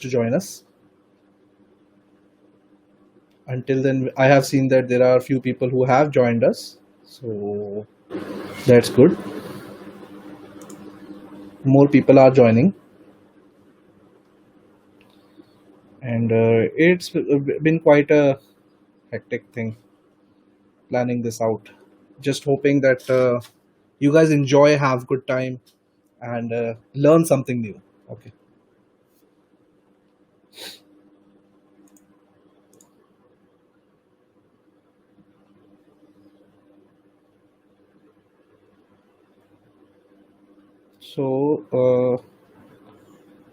to join us. Until then, I have seen that there are a few people who have joined us, so that's good. More people are joining, and it's been quite a hectic thing planning this out. Just hoping that you guys enjoy, have good time, and learn something new. Okay. So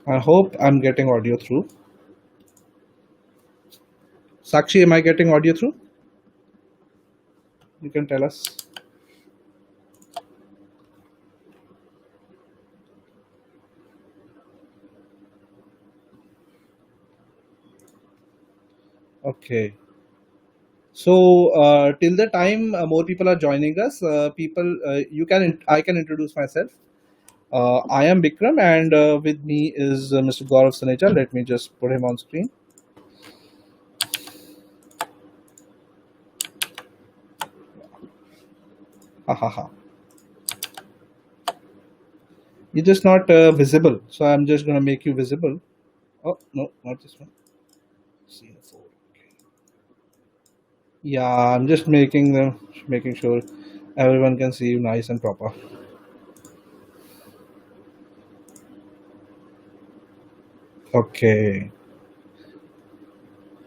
I hope I'm getting audio through. Sakshi, am I getting audio through? You can tell us. Okay. So till the time more people are joining us, I can introduce myself. I am Bikram, and with me is Mr. Gaurav Saneja. Let me just put him on screen. Ha ha ha. You're just not visible, so I'm just gonna make you visible. Oh no, not this one. CF4. Yeah, I'm just making sure everyone can see you nice and proper. Okay.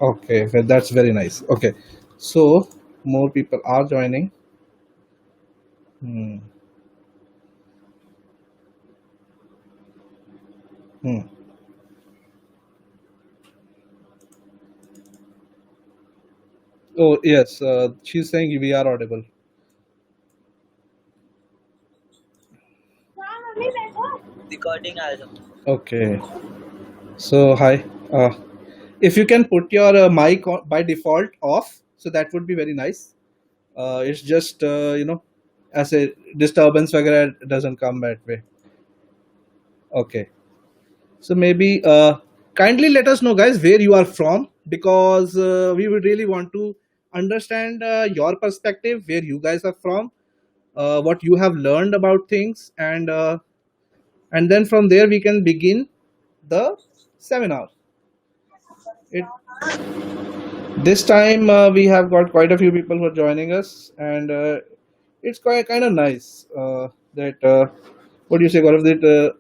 Okay, well, that's very nice. Okay, so more people are joining. Hmm. Hmm. Oh yes, she's saying we are audible. Recording also. Okay, so hi. If you can put your mic on, by default off, so that would be very nice. It's just as a disturbance वगैरह doesn't come that way. Okay, so maybe kindly let us know, guys, where you are from, because we would really want to understand your perspective, where you guys are from, what you have learned about things, and then from there we can begin the seminar. It This time we have got quite a few people who are joining us, and it's quite kind of nice that what do you say, Gaurav? That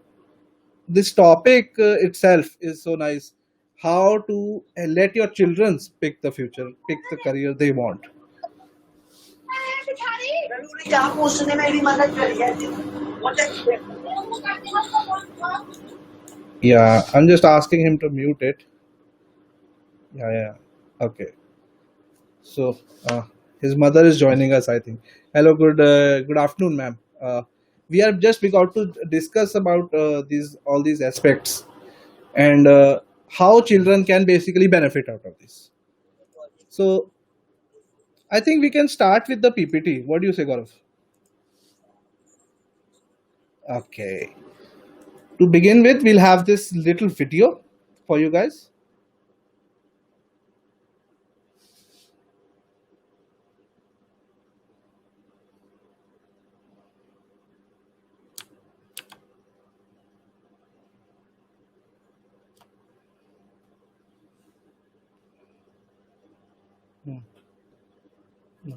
this topic itself is so nice. How to let your children pick the future, pick the career they want. Yeah, I'm just asking him to mute it. Yeah, yeah. Okay. So his mother is joining us, I think. Hello, good afternoon, ma'am. We are just about to discuss about these all these aspects, and how children can basically benefit out of this. So I think we can start with the PPT. What do you say, Gaurav? Okay. To begin with, we'll have this little video for you guys. Hmm. No.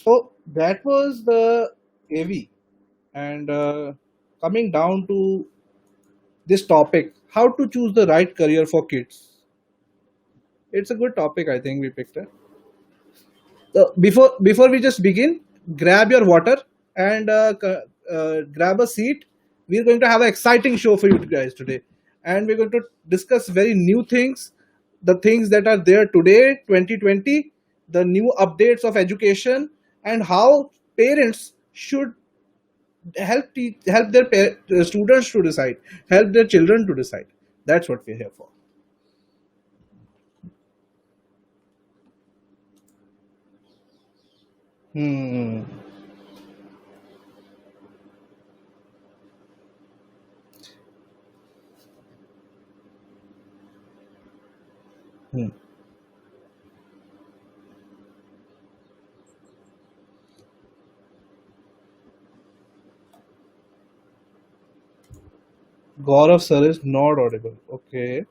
So that was the AV, and coming down to this topic, how to choose the right career for kids. It's a good topic, I think we picked it. Before we just begin, grab your water and grab a seat. We're going to have an exciting show for you guys today, and we're going to discuss very new things, the things that are there today, 2020, the new updates of education, and how parents should help their students to decide, help their children to decide. That's what we're here for. Hmm. Hmm. Gaurav sir is not audible. Okay.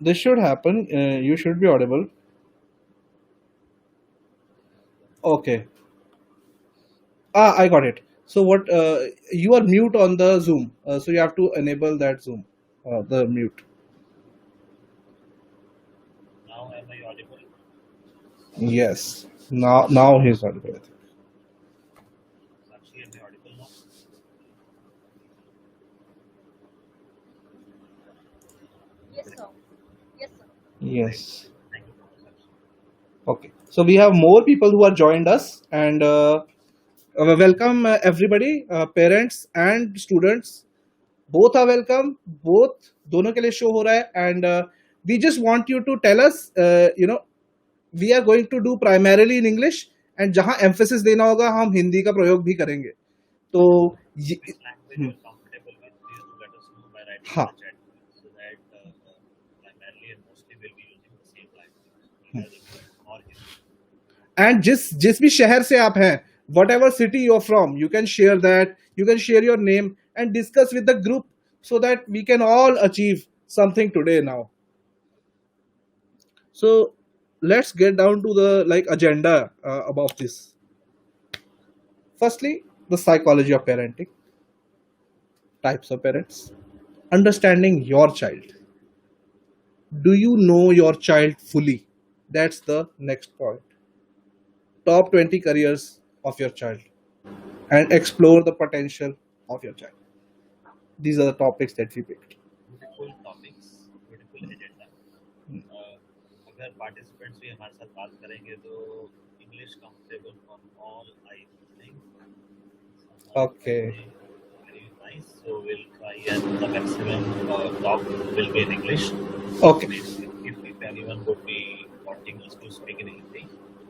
This should happen. You should be audible. Okay. I got it. So what? You are mute on the Zoom. So you have to enable that Zoom, the mute. Now am I audible? Yes. Now he's audible. I think. Sakshi, am I audible now? Yes, sir. Yes, sir. Great. Yes. Thank you so much, Sakshi. Okay. So we have more people who are joined us, and welcome everybody, parents and students. Both are welcome. Both दोनों के लिए show हो रहा है, and we just want you to tell us, we are going to do primarily in English, and जहाँ emphasis देना होगा हम हिंदी का प्रयोग भी करेंगे. तो Which language you're comfortable with, please do let us know by writing in हाँ. the chat so that primarily and mostly we'll be using the same language, either English or Hindi. And जिस भी शहर से आप हैं, whatever city you're from, you can share that. You can share your name and discuss with the group so that we can all achieve something today now. So let's get down to the agenda about this. Firstly, the psychology of parenting, types of parents, understanding your child. Do you know your child fully? That's the next point. Top 20 careers of your child and explore the potential of your child. These are the topics that we picked. Beautiful topics, beautiful agenda. अगर participants भी हमारे साथ बात करेंगे तो English comfortable for all, I think. Okay. Very nice. So we'll try and the maximum talk will be in English. Okay. If anyone would be wanting us to speak in Hindi,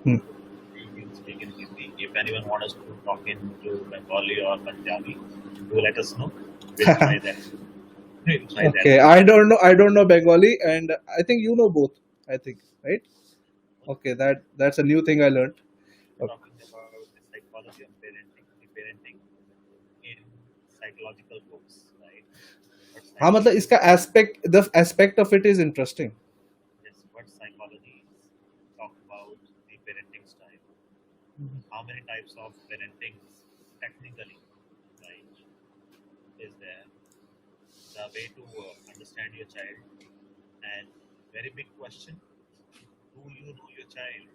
Hmm. we will speak in Hindi. If anyone wants us to talk into Bengali or Punjabi, do let us know. We'll try that. We'll try Okay. that. I don't know Bengali, and I think you know both. I think, right? Okay. That's a new thing I learned. Okay. Talking about the psychology of parenting, the parenting in psychological books, right? What हाँ मतलब psychology? इसका aspect of it is interesting. Yes, what psychology talk about the parenting style? How many types of parenting technically, right, is there? The way to understand your child, and very big question: do you know your child?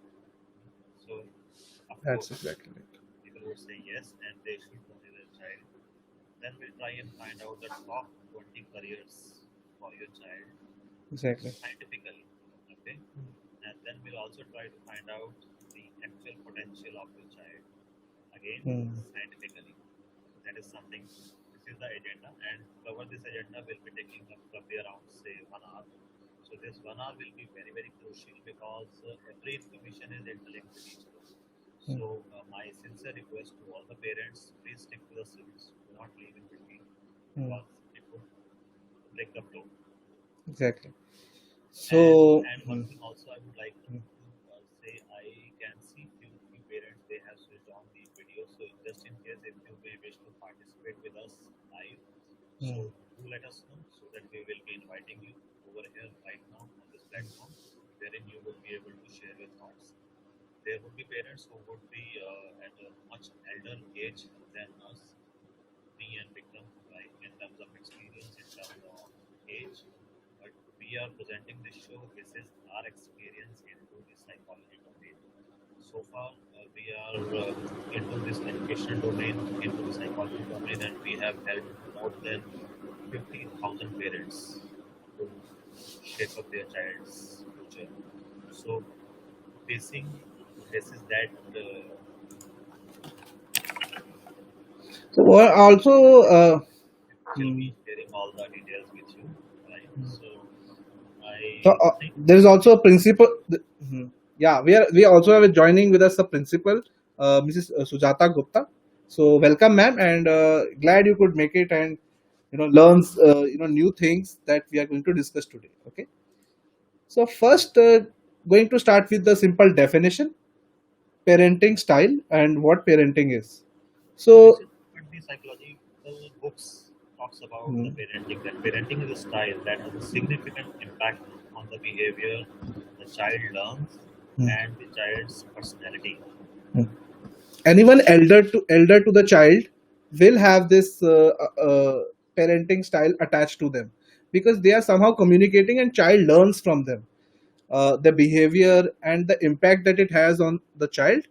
So, of That's course, exactly right. people would say yes, and they should know their child. Then we'll try and find out the top 20 careers for your child Exactly. scientifically. Okay, and then we'll also try to find out the actual potential of your child again scientifically. That is something. This is the agenda, and cover this agenda will be taking up roughly around say 1 hour. So this 1 hour will be very very crucial because every information is interlinked with each other. So my sincere request to all the parents: please stick to the syllabus. Do not leave in between because it would break the flow. Exactly. So And one thing also I would like to say, I can see few parents they have switched on the video. So just in case if you may wish to participate with us live, so do let us know so that we will be inviting you over here right now on this platform, wherein you will be able to share your thoughts. there would be parents who would be at a much elder age than us, me and Vikram, like in terms of experience, in terms of age. But we are presenting this show. This is our experience into the psychology domain. So far, we are into this education domain, into the psychology domain, and we have helped more than 15,000 parents to shape up their child's future. So, basing this is that So also, will be sharing all the details with you, right? So, so I think there is also a principal. Yeah, we also have joining with us a principal, Mrs. Sujata Gupta. So welcome, ma'am, and glad you could make it and learn new things that we are going to discuss today. Okay. So first, going to start with the simple definition, parenting style, and what parenting is. so this So, is what the psychological books talks about the parenting. That parenting is a style that has a significant impact on the behavior the child learns and the child's personality. anyone elder to the child will have this parenting style attached to them because they are somehow communicating and child learns from them, the behavior and the impact that it has on the child.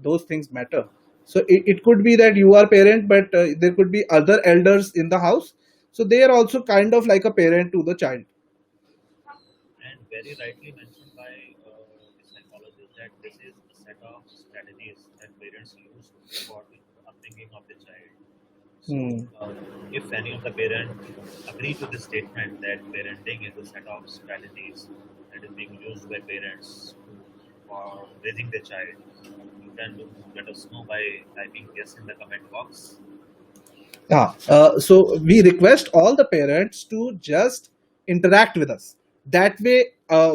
Those things matter. So it could be that you are parent, but there could be other elders in the house, so they are also kind of like a parent to the child. And very rightly mentioned by the psychologist that this is a set of strategies that parents use for the upbringing of the child. So, if any of the parents agree to this statement that parenting is a set of strategies that is being used by parents for raising the child, you can let us know by typing yes in the comment box. So we request all the parents to just interact with us. That way,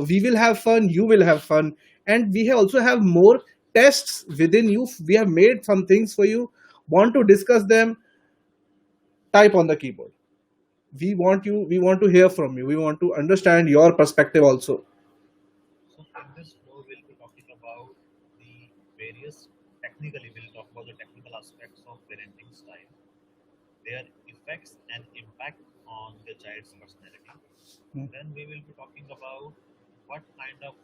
we will have fun, you will have fun, and we also have more tests within you. We have made some things for you. Want to discuss them? Type on the keyboard. We want you. We want to hear from you. We want to understand your perspective also. So in this flow, we'll be talking about the various technically, we'll talk about the technical aspects of parenting style, their effects and impact on the child's personality. Then we will be talking about what kind of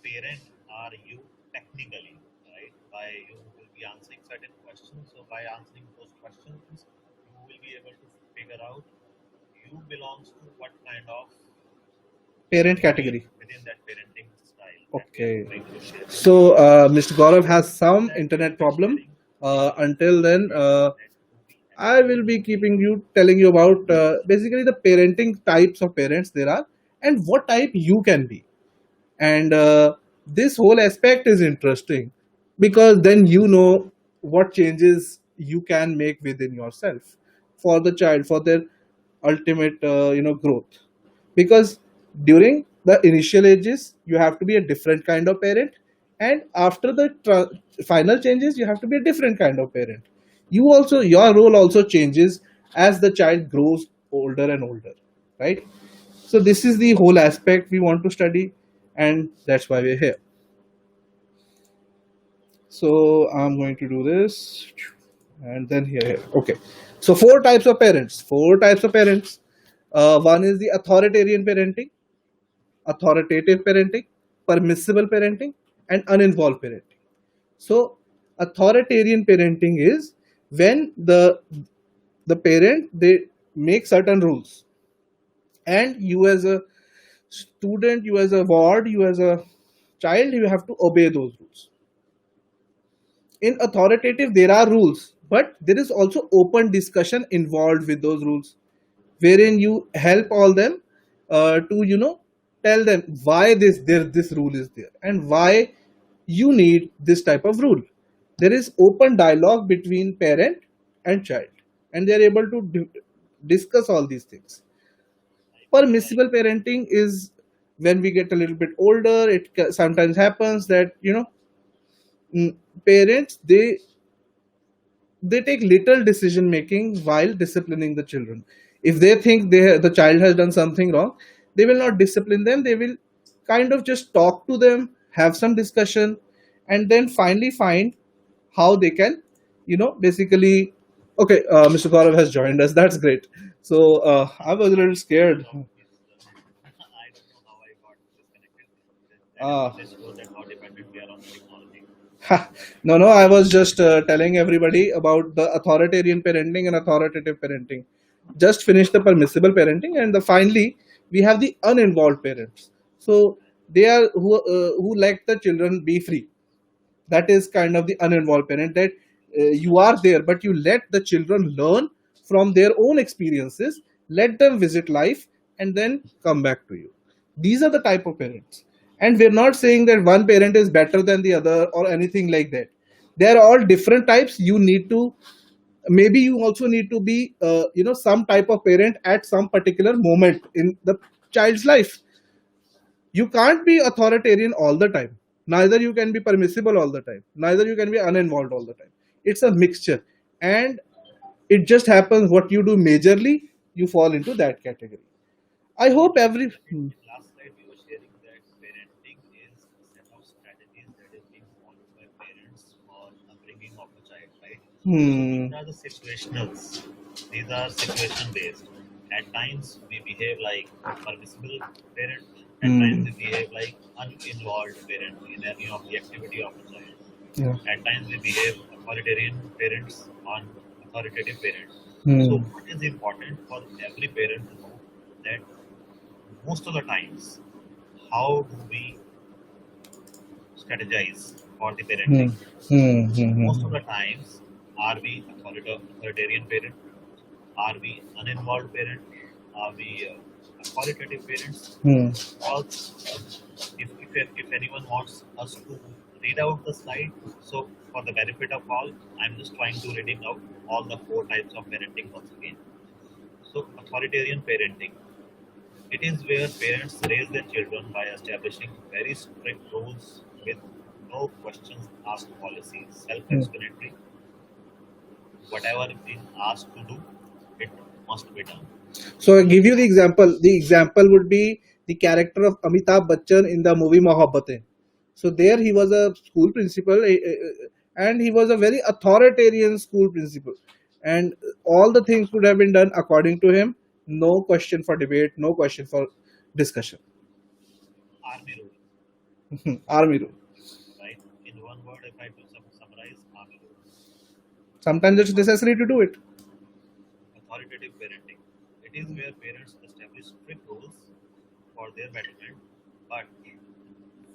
parent are you technically, right? By you will be answering certain questions. So by answering those questions, you will be able to figure out you belongs to what kind of Parent category. within that parenting style that we are Okay. going to share. So Mr. Gaurav has some internet problem. Until then, I will be keeping you telling you about basically the parenting types of parents there are and what type you can be. And this whole aspect is interesting because then you know what changes you can make within yourself for the child for their ultimate growth. Because during the initial ages you have to be a different kind of parent, and after the final changes you have to be a different kind of parent. Your role also changes as the child grows older and older, right? So this is the whole aspect we want to study, and that's why we're here. So I'm going to do this, and then here. Okay. So four types of parents. Four types of parents. One is the authoritarian parenting, authoritative parenting, permissible parenting, and uninvolved parenting. So authoritarian parenting is when the parent they make certain rules, and you as a student, you as a ward, you as a child, you have to obey those rules. In authoritative there are rules, but there is also open discussion involved with those rules, wherein you help all them to tell them why this rule is there and why you need this type of rule. There is open dialogue between parent and child, and they are able to discuss all these things. Permissible parenting is when we get a little bit older. It sometimes happens that parents they take little decision making while disciplining the children. If they think the child has done something wrong, they will not discipline them. They will kind of just talk to them, have some discussion, and then finally find how they can, basically. Okay, Mr. Gaurav has joined us. That's great. So I was a little scared. I don't know how I got disconnected. That is Uh, what they show that how dependent we are on the technology. no, no, I was just telling everybody about the authoritarian parenting and authoritative parenting. Just finished the permissible parenting, and finally we have the uninvolved parents. So they are who let the children be free. That is kind of the uninvolved parent, that you are there but you let the children learn from their own experiences, let them visit life, and then come back to you. These are the type of parents, and we're not saying that one parent is better than the other or anything like that. They are all different types. You need to, maybe you also need to be some type of parent at some particular moment in the child's life. You can't be authoritarian all the time, neither you can be permissible all the time, neither you can be uninvolved all the time. It's a mixture, and it just happens what you do majorly, you fall into that category. I In hope every in last slide, we were sharing that parenting is a set of strategies that is being followed by parents for upbringing of a child, right? So these hmm, are the situationals. These are situation based. At times we behave like permissible parent. At times hmm, we behave like uninvolved parent in any of the activity of a child. yeah, At times we behave authoritarian parents on authoritative parents. So hmm, what is important for every parent to know that most of the times, how do we strategize for the hmm, parenting? hmm, So hmm, most of hmm, the times, are we authoritarian parent? Are we uninvolved parent? Are we authoritative parents? hmm. Because if anyone wants us to read out the slide, so for the benefit of all, I'm just trying to reading out all the four types of parenting once again. So authoritarian parenting. It is where parents raise their children by establishing very strict rules with no questions asked policies, self Hmm. explanatory. Whatever is asked to do, it must be done. So I So, give you the example. The example would be the character of Amitabh Bachchan in the movie Mohabbatein. So there he was a school principal, and he was a very authoritarian school principal, and all the things would have been done according to him. No question for debate, no question for discussion. army rule, Army rule. right? In one word, if I have to summarize, army rule. Sometimes it's necessary to do it. Authoritative parenting. It is where parents establish strict rules for their betterment, but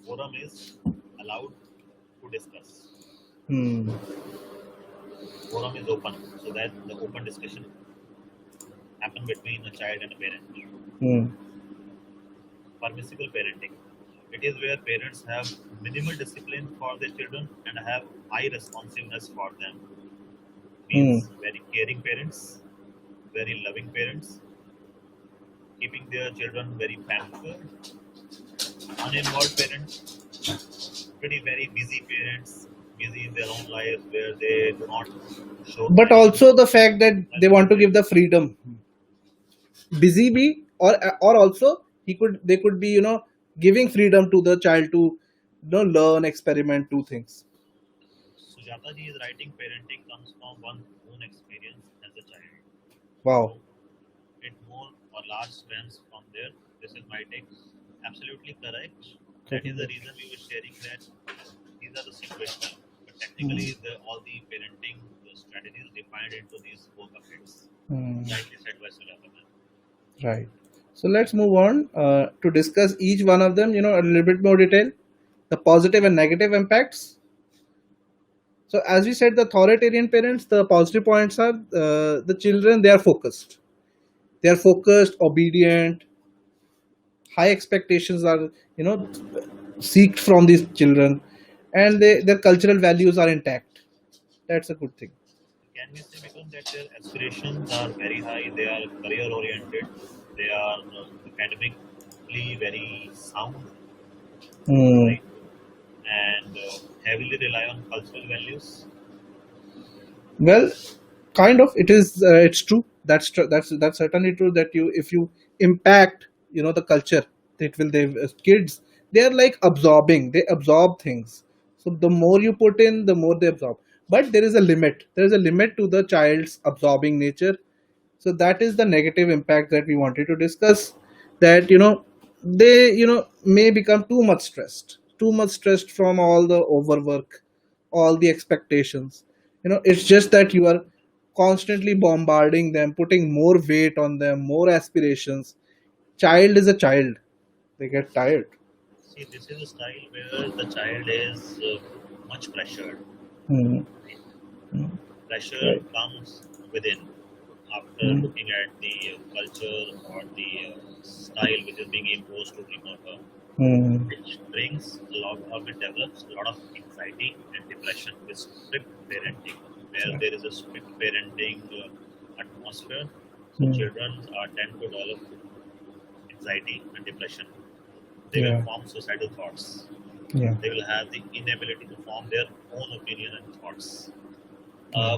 forum is allowed to discuss. Hmm. Forum is open, so that the open discussion happen between a child and a parent. Hmm. Permissible parenting. It is where parents have minimal discipline for their children and have high responsiveness for them. Hmm. Means very caring parents, very loving parents, keeping their children very pampered. Uninvolved parents, pretty very busy parents, busy in their own lives where they do not show But any also the fact that they presence want to there. give the freedom, busy be, or also they could be, giving freedom to the child to, learn, experiment, do things. Sujata ji is writing parenting comes from one's own experience as a child. Wow. So it more or large stems from there. This is my take. Absolutely correct. That is the reason we were sharing that these are the situational, but Hmm. technically all the parenting strategies defined into these four buckets. Hmm. Rightly said by Sujata ma'am. Right. So let's move on to discuss each one of them, a little bit more detail, the positive and negative impacts. So as we said, the authoritarian parents, the positive points are, the children, they are focused. They are focused, obedient, high expectations are, seeked from these children, and their cultural values are intact. That's a good thing. Can we say because that their aspirations are very high, they are career oriented, they are academically very sound, Hmm. right? And heavily rely on cultural values. Well, kind of, it is, it's true. That's certainly true, that you, if you impact, the culture, it will, they kids, they are like absorbing, they absorb things. So the more you put in, the more they absorb. But there is a limit. There is a limit to the child's absorbing nature. So that is the negative impact that we wanted to discuss. That they may become too much stressed from all the overwork, all the expectations. It's just that you are constantly bombarding them, putting more weight on them, more aspirations. Child is a child. They get tired. See, this is a style where the child is much pressured. Hmm. Right? Hmm. Pressure Right. comes within after Hmm. looking at the culture or the style which is being imposed to him or her, Hmm. which brings a lot or it develops a lot of anxiety and depression with strict parenting, where Yeah. there is a strict parenting atmosphere. So Hmm. children tend to develop anxiety and depression. They will Yeah. form suicidal thoughts. Yeah. They will have the inability to form their own opinion and thoughts. Yeah. Uh,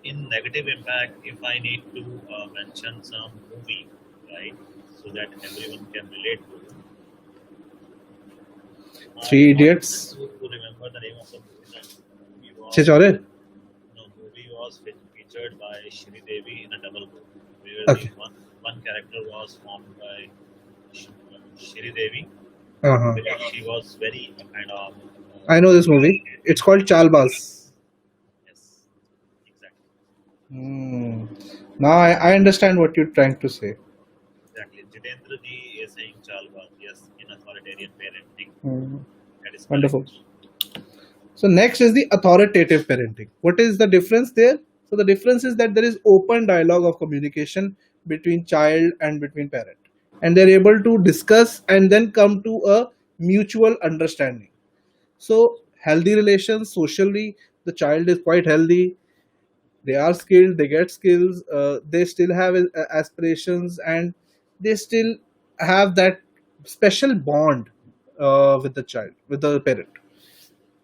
in negative impact, if I need to mention some movie, right, so that everyone can relate to, Three not able Idiots. to remember the name of the movie. The movie was Chechore. no movie was featured by Shri Devi in a double role, where the Okay. one character was formed by Shri Devi, Uh-huh. where she was very kind of I know this movie. It's irritating. called Chalbaz. Yes, exactly. Hmm. Now I understand what you're trying to say. Exactly. Jitendra ji is saying Chalbaz, yes, in authoritarian parenting. Hmm. That is Wonderful. correct. So next is the authoritative parenting. What is the difference there? So the difference is that there is open dialogue of communication between child and between parent, and they're able to discuss and then come to a mutual understanding. So healthy relations socially, the child is quite healthy. They are skilled. They get skills. They still have aspirations, and they still have that special bond with the child, with the parent.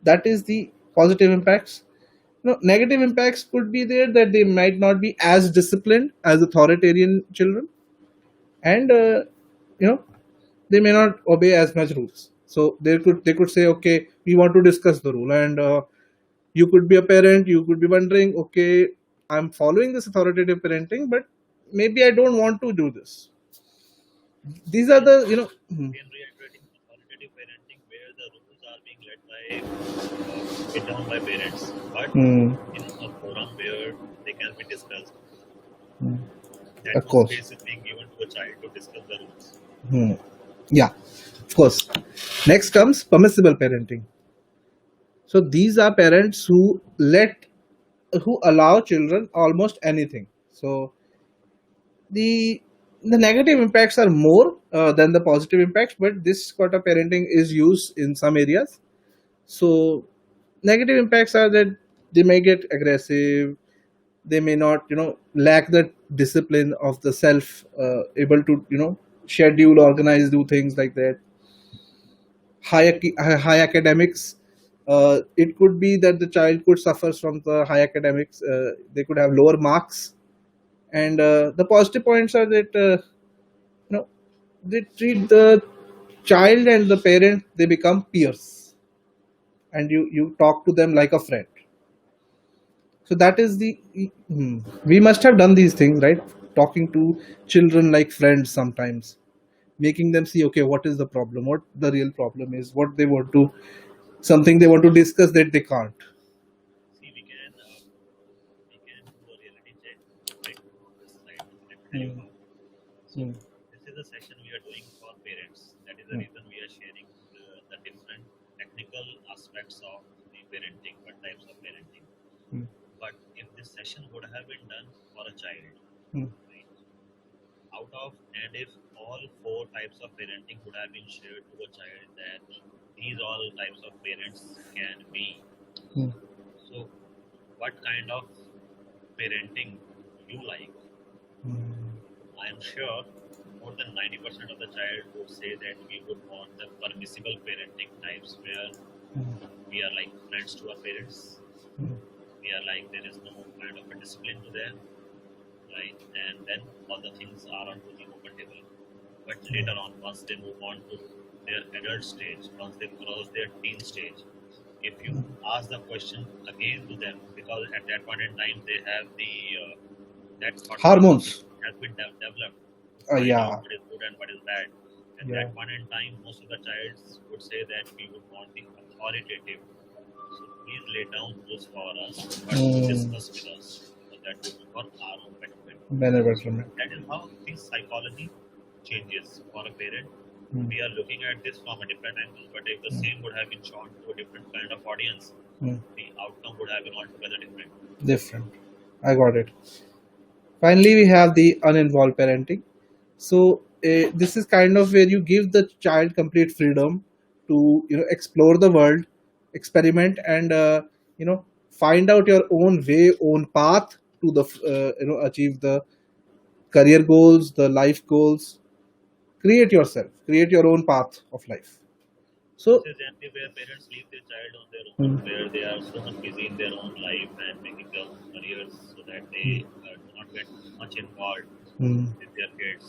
That is the positive impacts. Negative impacts could be there, that they might not be as disciplined as authoritarian children, and you know they may not obey as much rules. So they could say, okay, we want to discuss the rule, and you could be a parent, you could be wondering, okay, I'm following this authoritative parenting, but maybe I don't want to do this. These are Again, the again reiterating authoritative parenting, where the rules are being led laid down by parents, but hmm, in a forum where they can be discussed. hmm, That of much course. space is being given to a child to discuss the rules. Hmm. Yeah, of course. Next comes permissible parenting. So these are parents who allow children almost anything. So the the negative impacts are more than the positive impacts, but this sort of parenting is used in some areas. So negative impacts are that they may get aggressive, they may not lack the discipline of the self, able to schedule, organize, do things like that. High academics, it could be that the child could suffer from the high academics. They could have lower marks, and the positive points are that you know they treat the child and the parent, they become peers, and you talk to them like a friend. So that is we must have done these things, right? Talking to children like friends sometimes, making them see, okay, what is the problem, what the real problem is, what they want to, something they want to discuss that they can't. See, we can do a reality check right on this slide. Let me tell you Hmm. how. So Hmm. this is a session we are doing for parents. That is the Hmm. reason we are sharing the different technical aspects of the parenting, what types of parenting. Hmm. But if this session would have been done for a child, Hmm. right, out of and if all four types of parenting would have been shared to a child, that these all types of parents can be. Hmm. So, what kind of parenting you like? Hmm. I am sure more than 90% of the child would say that we would want the permissible parenting types, where we are like friends to our parents. We are like there is no kind of a discipline to them, right? And then all the things are onto the open table. But later on, once they move on to their adult stage, once they cross their teen stage, if you ask the question again to them, because at that point in time they have the that thought Hormones. has been developed to find Yeah. out what is good and what is bad. At Yeah. that point in time, most of the childs would say that we would want the authoritative. So please lay down rules for us, but discuss with us, so that would be for our own benefit. Benefit. That is how the psychology changes for a parent. We are looking at this from a different angle, but if the same would have been shown to a different kind of audience, the outcome would have been altogether different. Different. I got it. Finally, we have the uninvolved parenting. So this is kind of where you give the child complete freedom to explore the world, experiment, and find out your own way, own path to the achieve the career goals, the life goals. Create yourself, create your own path of life. So This is generally where parents leave their child on their own, where they are so much busy in their own life and making their own careers, so that they do not get much involved with their kids.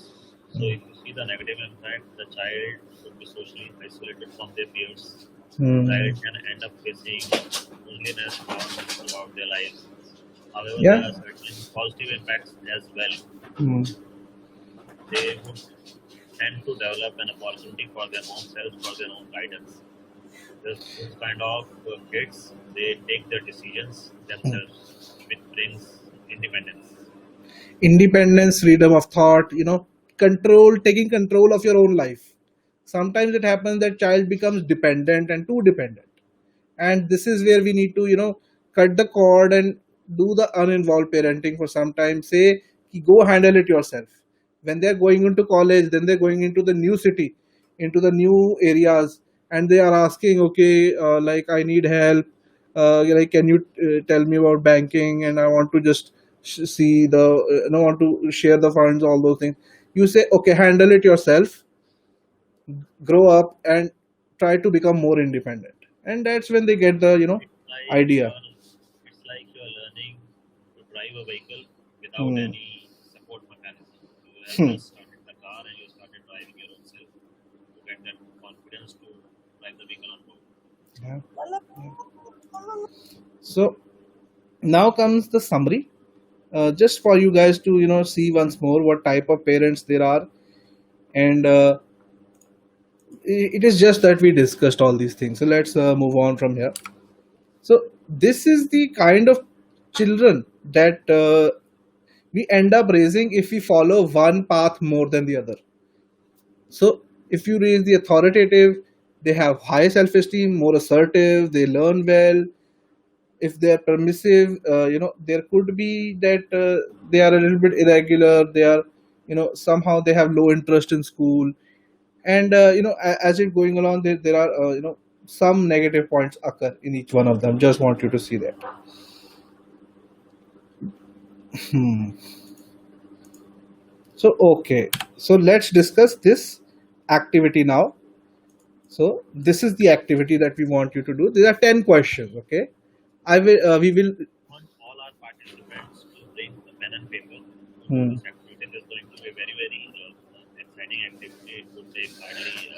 So if you see the negative impact, the child would be socially isolated from their peers. The child can end up facing loneliness throughout their lives. However, there are certain positive impacts as well. They would tend to develop an opportunity for their own self, for their own guidance. Those kind of kids, they take their decisions themselves, which brings independence. Independence, freedom of thought, control, taking control of your own life. Sometimes it happens that child becomes dependent and too dependent, and this is where we need to cut the cord and do the uninvolved parenting for some time. Say go handle it yourself. When they're going into college, then they're going into the new city, into the new areas, and they are asking, okay, like I need help, like can you tell me about banking, and I want to just see the want to share the funds, all those things. You say, okay, handle it yourself, grow up and try to become more independent, and that's when they get the idea. It's like you're learning to drive a vehicle without any support mechanism. You have just started the car and you started driving your own self to get that confidence to drive the vehicle on road. Yeah. So now comes the summary, just for you guys to see once more what type of parents there are, and it is just that we discussed all these things. So let's move on from here. So this is the kind of children that we end up raising if we follow one path more than the other. So if you raise the authoritative, they have high self-esteem, more assertive, they learn well. If they are permissive, there could be that they are a little bit irregular. They are, somehow they have low interest in school, and as it going along, there are some negative points occur in each one of them. Just want you to see that. So okay, so let's discuss this activity now. So this is the activity that we want you to do. There are 10 questions. Okay, we will. Want all our participants to bring the pen and paper. Hmm. This activity is going to be very, very exciting activity. It would take hardly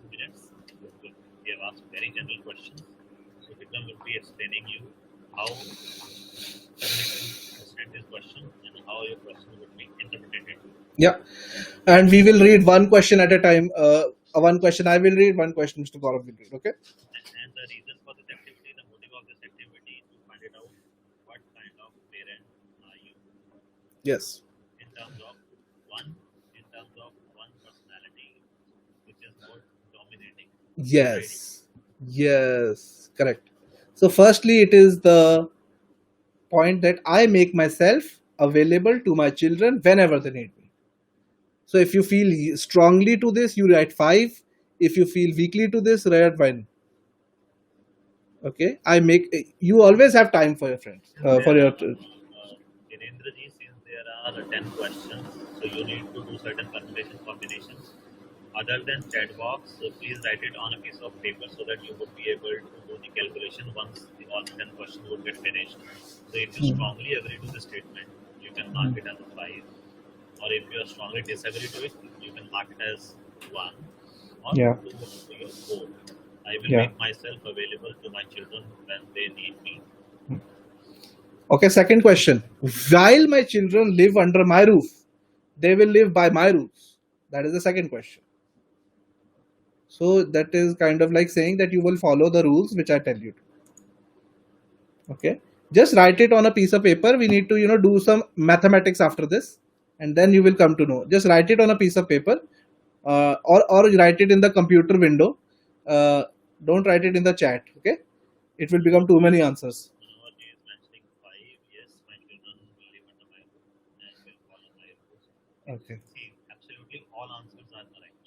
2 minutes. We have asked very general questions. So Vikram will be explaining you how to understand this question and how your question would be interpreted. Yeah, and we will read one question at a time. One question I will read, one question Mr. Gaurav will read. Okay. And the reason for this activity, the motive of this activity, to find it out what kind of parent are you. Yes. In terms of one personality, which is more dominating. Yes. Yes. Correct. So firstly, it is the point that I make myself available to my children whenever they need me. So if you feel strongly to this, you write 5. If you feel weakly to this, write 1. Okay, you always have time for your friends, for your. Jirendraji, since there are 10 questions, so you need to do certain permutation combinations. Other than chat box, so please write it on a piece of paper so that you would be able to do the calculation once all 10 questions would get finished. So if you strongly agree to the statement, you can mark it as a 5. Or if you are strongly disagree to it, you can mark it as 1 or Yeah. 2 or 3 or 4. I will Yeah. make myself available to my children when they need me. Okay, second question. While my children live under my roof, they will live by my rules. That is the second question. So that is kind of like saying that you will follow the rules which I tell you to. Okay. Just write it on a piece of paper. We need to, do some mathematics after this, and then you will come to know. Just write it on a piece of paper, or write it in the computer window. Don't write it in the chat. Okay. It will become too many answers. Manoj is mentioning 5. Yes, my children will live under my roof and will follow my rules. Okay. See, absolutely all answers are correct.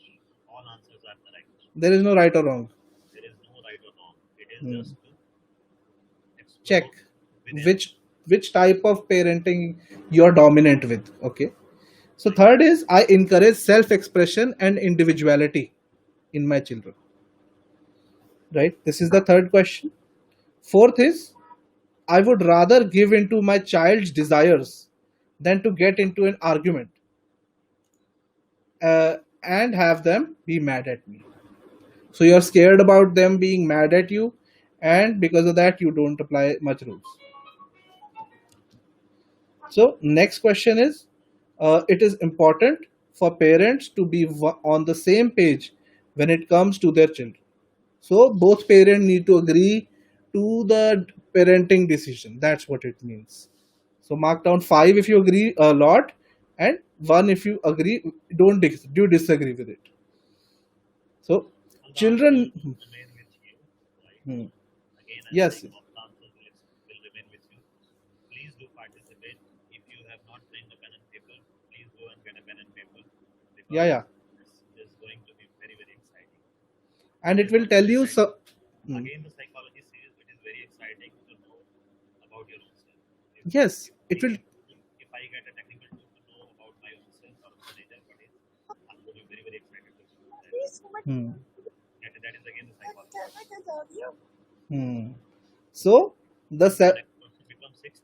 All answers are correct. There is no right or wrong. There is no right or wrong. It is Hmm. just to Check explore within. which type of parenting you're dominant with. Okay. So third is I encourage self-expression and individuality in my children. Right? This is the third question. Fourth is I would rather give into my child's desires than to get into an argument and have them be mad at me. So you're scared about them being mad at you, and because of that, you don't apply much rules. So next question is, it is important for parents to be on the same page when it comes to their children. So both parents need to agree to the parenting decision. That's what it means. So mark down 5 if you agree a lot, and 1 if you agree. Do disagree with it. So All the answers children. remain with you, right? Hmm. Again, I'm Yes. saying all the answers will remain with you. Please do participate. If you have not bring a pen and paper, please go and get a pen and paper Yeah, because yeah. this is going to be very, very exciting. And It it is will very tell you exciting. so. Hmm. Again, the psychology says it is very exciting to know about your own self. Yes, it will. If I get a technical tool to know about my own self or manager, what is, I'm going to be very, very excited to know that. Hmm. That is again the psychology. Hmm. So the The next question becomes 6th.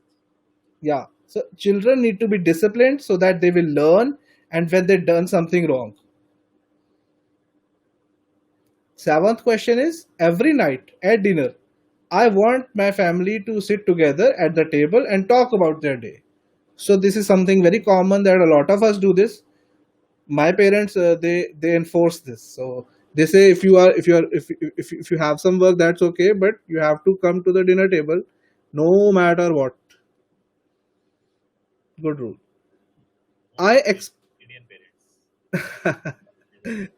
yeah. So children need to be disciplined so that they will learn, and when they done something wrong. Seventh question is every night at dinner, I want my family to sit together at the table and talk about their day. So this is something very common that a lot of us do this. My parents they enforce this. So they say if you have some work, that's okay, but you have to come to the dinner table no matter what. Good rule. I Most ex Indian parents.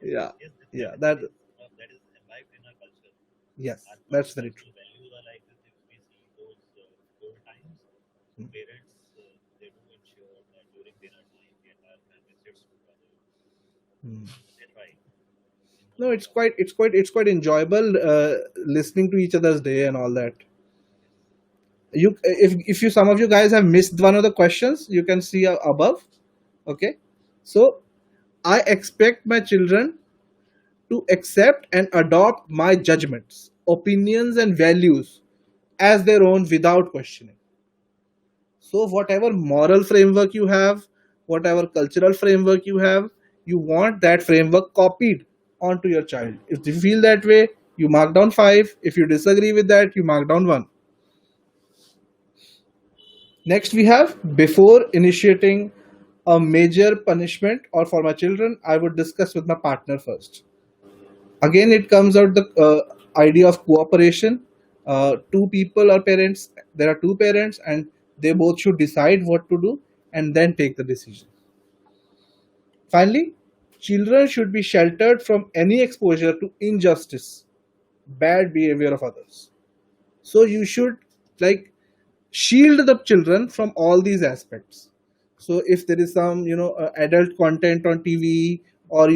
yeah, Yes, yeah, that is imbibed in our culture. yes, Our that's very true. cultural values are like this. If we see those old times, parents they do ensure that during dinner time the entire family sits together. Hmm. They try. No, it's quite enjoyable listening to each other's day and all that. You if you some of you guys have missed one of the questions, you can see above. Okay, so I expect my children to accept and adopt my judgments, opinions, and values as their own without questioning. So, whatever moral framework you have, whatever cultural framework you have, you want that framework copied onto your child. If you feel that way, you mark down 5. If you disagree with that, you mark down 1. Next, we have before initiating a major punishment or for my children, I would discuss with my partner first. Again, it comes out the idea of cooperation. Two people are parents, there are two parents, and they both should decide what to do and then take the decision. Finally, children should be sheltered from any exposure to injustice, bad behavior of others. So you should like shield the children from all these aspects. So if there is some adult content on TV, or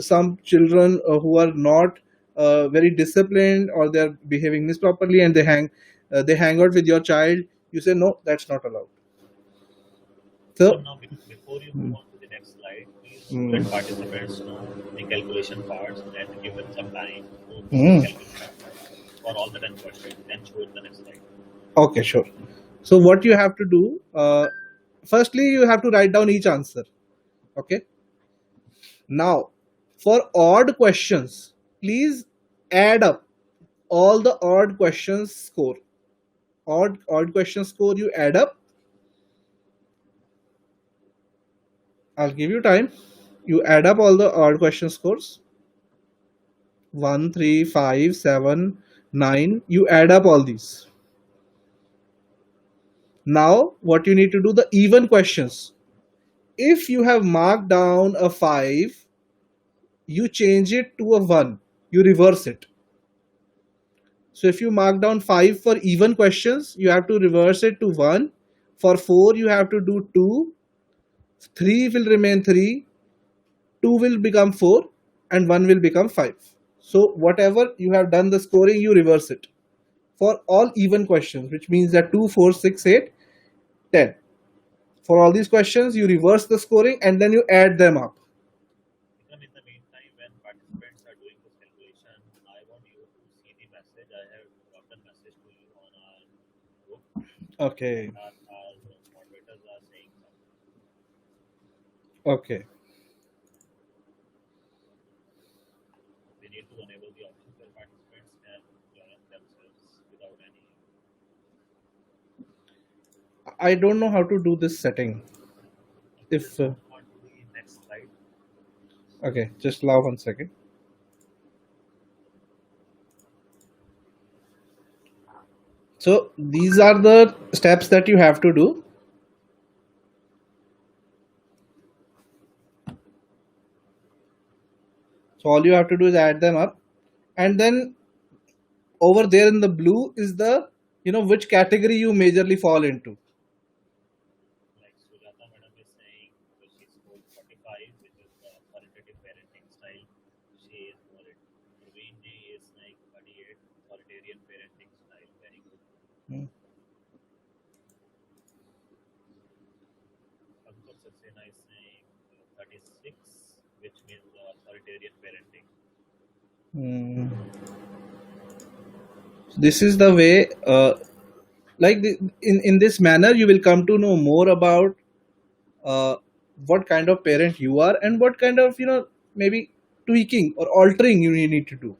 some children who are not very disciplined, or they're behaving misproperly, and they hang out with your child, you say no, that's not allowed. So So now, before you move mm, on to the next slide, please let mm, participants know the calculation parts and give them some time to do the mm. calculation for all the 10 questions. Then show it the next slide. Okay, sure. So what you have to do, firstly you have to write down each answer. Okay. Now, for odd questions, please add up all the odd questions score. Odd question score you add up. I'll give you time. You add up all the odd question scores. 1, 3, 5, 7, 9. You add up all these. Now, what you need to do, the even questions. If you have marked down a 5, you change it to a 1. You reverse it. So if you mark down 5 for even questions, you have to reverse it to 1. For 4, you have to do 2. 3 will remain 3. 2 will become 4. And 1 will become 5. So whatever you have done the scoring, you reverse it. For all even questions, which means that 2, 4, 6, 8, 10. For all these questions, you reverse the scoring and then you add them up. In the meantime, when participants are doing this calculation, I want you to see the message. I have dropped a message to you on our group. Okay. Our moderators are saying something. Okay. We need to enable the option where participants can join themselves without any. I don't know how to do this setting. If Just move on to the next slide. okay, just allow 1 second. So these are the steps that you have to do. So all you have to do is add them up, and then over there in the blue is the which category you majorly fall into. Like Sujata madam is saying, she scored 45, which is the authoritative parenting style. She is more it. Praveen ji is saying 38, authoritarian parenting style. Very good. Pankaj Saxena is saying 36, which means the authoritarian parenting. This is the way, in this manner, you will come to know more about what kind of parent you are and what kind of maybe tweaking or altering you need to do.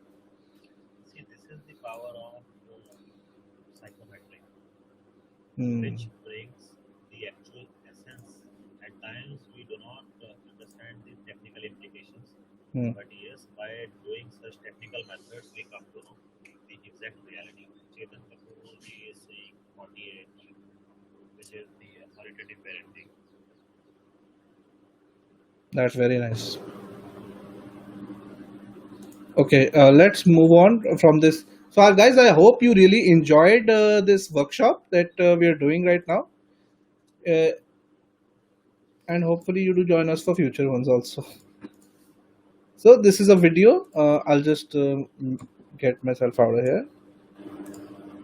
See, this is the power of psychometric, which brings the actual essence. At times, we do not understand the technical implications, but yes, by doing such technical methods, we come to know the exact reality. Chetan Kapoor ji is saying 48, which is the authoritative parenting. That's very nice. Okay, let's move on from this. So, guys, I hope you really enjoyed this workshop that we are doing right now. And hopefully you do join us for future ones also. So this is a video. I'll just get myself out of here.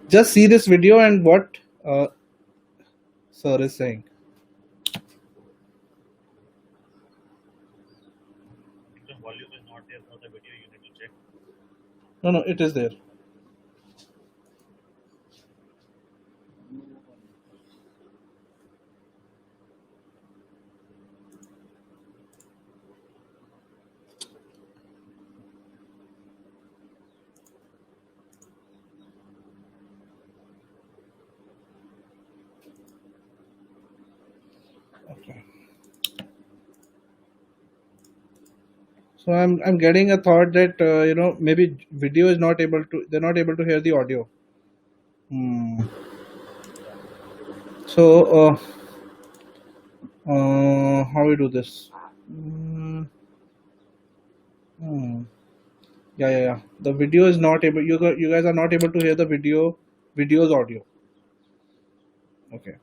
Just see this video and what sir is saying. If the volume is not there for the video, you need to check. No, it is there. Okay. So I'm getting a thought that maybe video is not able to. They're not able to hear the audio. So how we do this? Yeah. The video is not able. You guys are not able to hear the video's audio. Okay,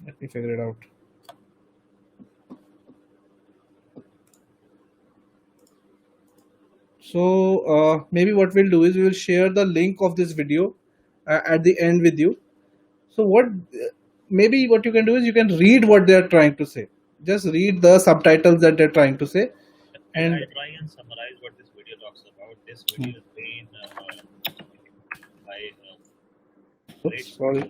let me figure it out. So maybe what we'll do is we will share the link of this video at the end with you. So maybe what you can do is you can read what they are trying to say. Just read the subtitles that they're trying to say. And I'll try and summarize what this video talks about. This video is being by sorry.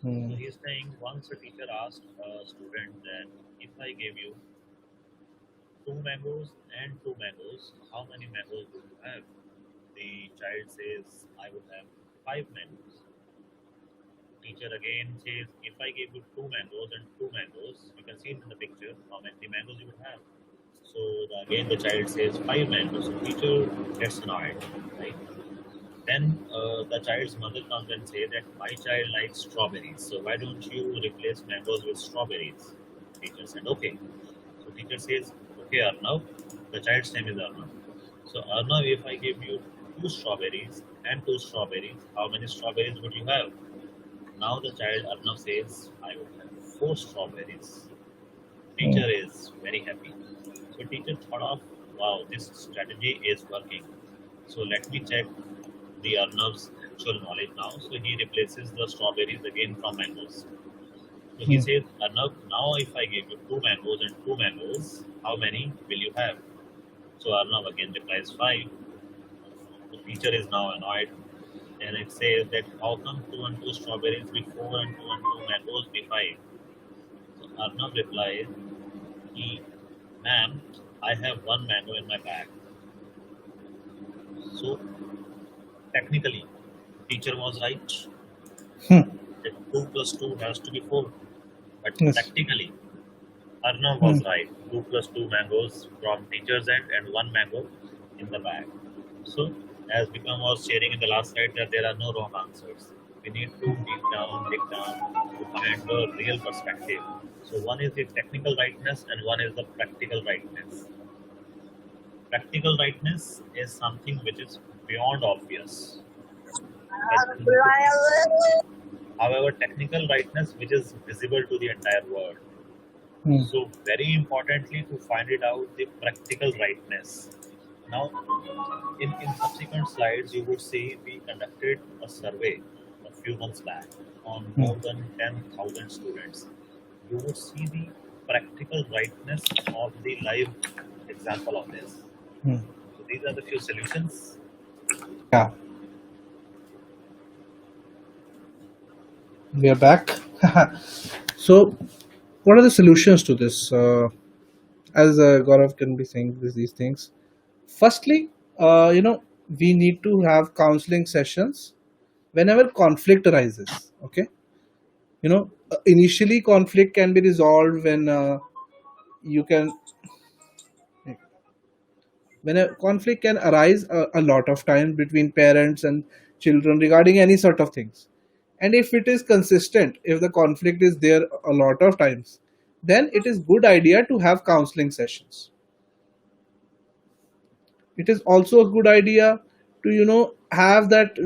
So he's saying once a teacher asked a student that if I give you 2 mangoes and 2 mangoes. How many mangoes do you have? The child says, I would have 5 mangoes. Teacher again says, if I give you 2 mangoes and 2 mangoes, you can see it in the picture how many mangoes you would have. So again the child says 5 mangoes. So teacher gets annoyed, right? Then the child's mother comes and says that my child likes strawberries. So why don't you replace mangoes with strawberries? Teacher said, okay. So teacher says, okay, Arnav. The child's name is Arnav. So Arnav, if I give you 2 strawberries and 2 strawberries, how many strawberries would you have? Now the child Arnav says, I would have 4 strawberries. Teacher is very happy. So teacher thought of, wow, this strategy is working. So let me check the Arnav's actual knowledge now. So he replaces the strawberries again from mangoes. So he says, Arnav, now if I give you 2 mangoes and 2 mangoes, how many will you have? So Arnav again replies 5. The teacher is now annoyed and it says that how come 2 and 2 strawberries be 4 and 2 and 2 mangoes be 5? So Arnav replies, ma'am, I have 1 mango in my bag. So technically, teacher was right. That 2 plus 2 has to be 4. But Yes. practically, Arnav was right. 2 plus 2 mangoes from teacher's end and 1 mango in the bag. So, as Bikram was sharing in the last slide, that there are no wrong answers. We need to dig down to find the real perspective. So, one is the technical rightness and one is the practical rightness. Practical rightness is something which is beyond obvious. However, technical rightness which is visible to the entire world. So very importantly to find it out the practical rightness. Now in subsequent slides you would see we conducted a survey a few months back on more than 10,000 students. You would see the practical rightness of the live example of this. So these are the few solutions. Yeah. We are back. So, what are the solutions to this? As Gaurav can be saying these things. Firstly, we need to have counseling sessions whenever conflict arises. Okay, initially conflict can be resolved when you can when a conflict can arise a lot of times between parents and children regarding any sort of things, and if it is consistent, if the conflict is there a lot of times, then it is good idea to have counseling sessions. It is also a good idea to have that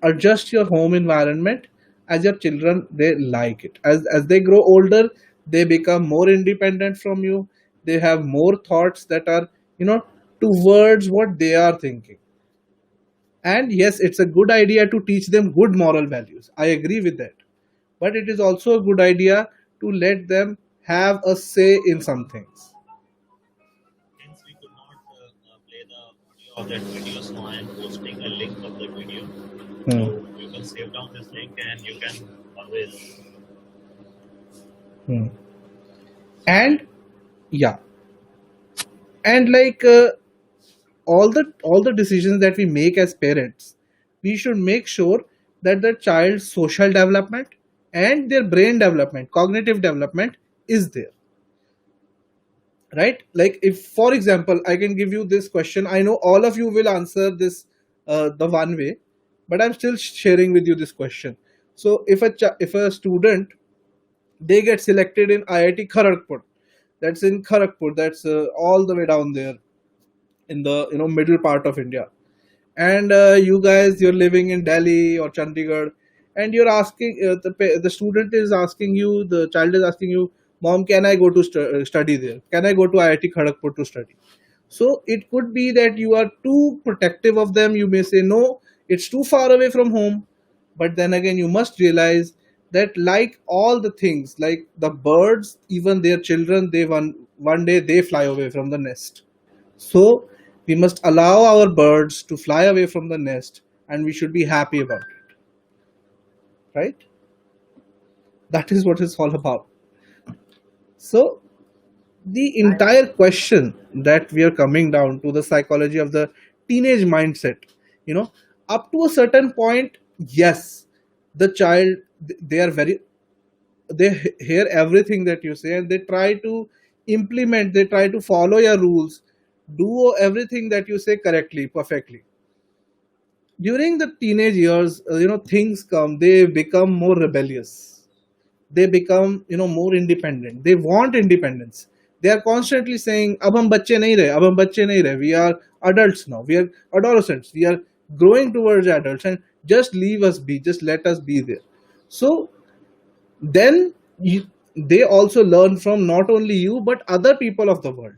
adjust your home environment as your children they like it. As they grow older, they become more independent from you. They have more thoughts that are towards what they are thinking. And yes, it's a good idea to teach them good moral values, I agree with that, but it is also a good idea to let them have a say in some things. Since we could not play the audio of that video, so I am posting a link of the video. So you can save down this link and you can always. And yeah, and like all the decisions that we make as parents, we should make sure that the child's social development and their brain development, cognitive development is there, right? Like, if for example I can give you this question, I know all of you will answer this the one way, but I'm still sharing with you this question. So if a student, they get selected in IIT Kharagpur, that's in Kharagpur, that's all the way down there in the middle part of India, and you guys, you're living in Delhi or Chandigarh, and you're asking the student is asking you, the child is asking you, mom, can I go to study there, can I go to IIT Kharagpur to study? So it could be that you are too protective of them, you may say no, it's too far away from home. But then again, you must realize that, like all the things, like the birds, even their children, they one day they fly away from the nest. So we must allow our birds to fly away from the nest, and we should be happy about it, right? That is what it's all about. So the entire question that we are coming down to the psychology of the teenage mindset, you know, up to a certain point, yes, the child, they are very, they hear everything that you say and they try to implement, they try to follow your rules, do everything that you say correctly, perfectly. During the teenage years, things come, they become more rebellious, they become, more independent, they want independence. They are constantly saying ab hum bacche nahi rahe, ab hum bacche nahi rahe, we are adults now, we are adolescents, we are growing towards adults, and just leave us be, just let us be there. So then they also learn from not only you but other people of the world.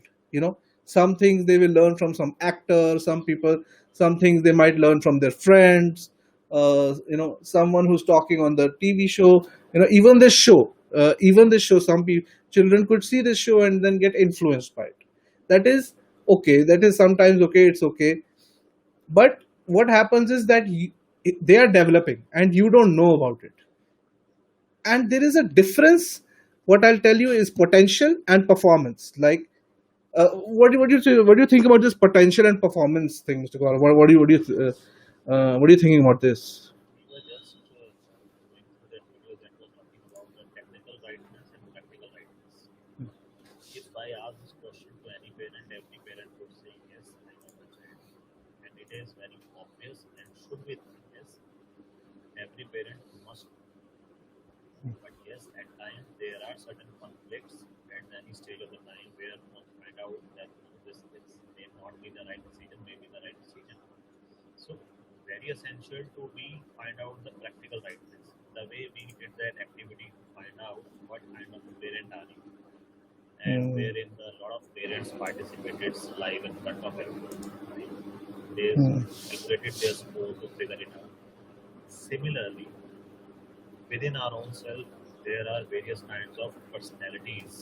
Some things they will learn from some actor, some people, some things they might learn from their friends, someone who's talking on the TV show, even this show, some people, children could see this show and then get influenced by it. That is okay, that is sometimes okay, it's okay. But what happens is that they are developing and you don't know about it, and there is a difference. What I'll tell you is potential and performance. Like, what do you think about this potential and performance thing, Mr. Gaurav? What are you thinking about this? We were just going through that video that was talking about the technical rightness and practical rightness. If I ask this question to any parent, every parent would say yes, I know the child. And it is very obvious and should be yes, every parent must. But yes, at times there are certain conflicts at any stage of the time where one find out that this may not be the right decision, may be the right decision. So very essential to be find out the practical rightness. The way we did that activity to find out what kind of parent are you, and Mm, wherein a lot of parents participated live in front of everyone. Right? They mm, calculated their score to figure it out. Similarly, within our own self, there are various kinds of personalities,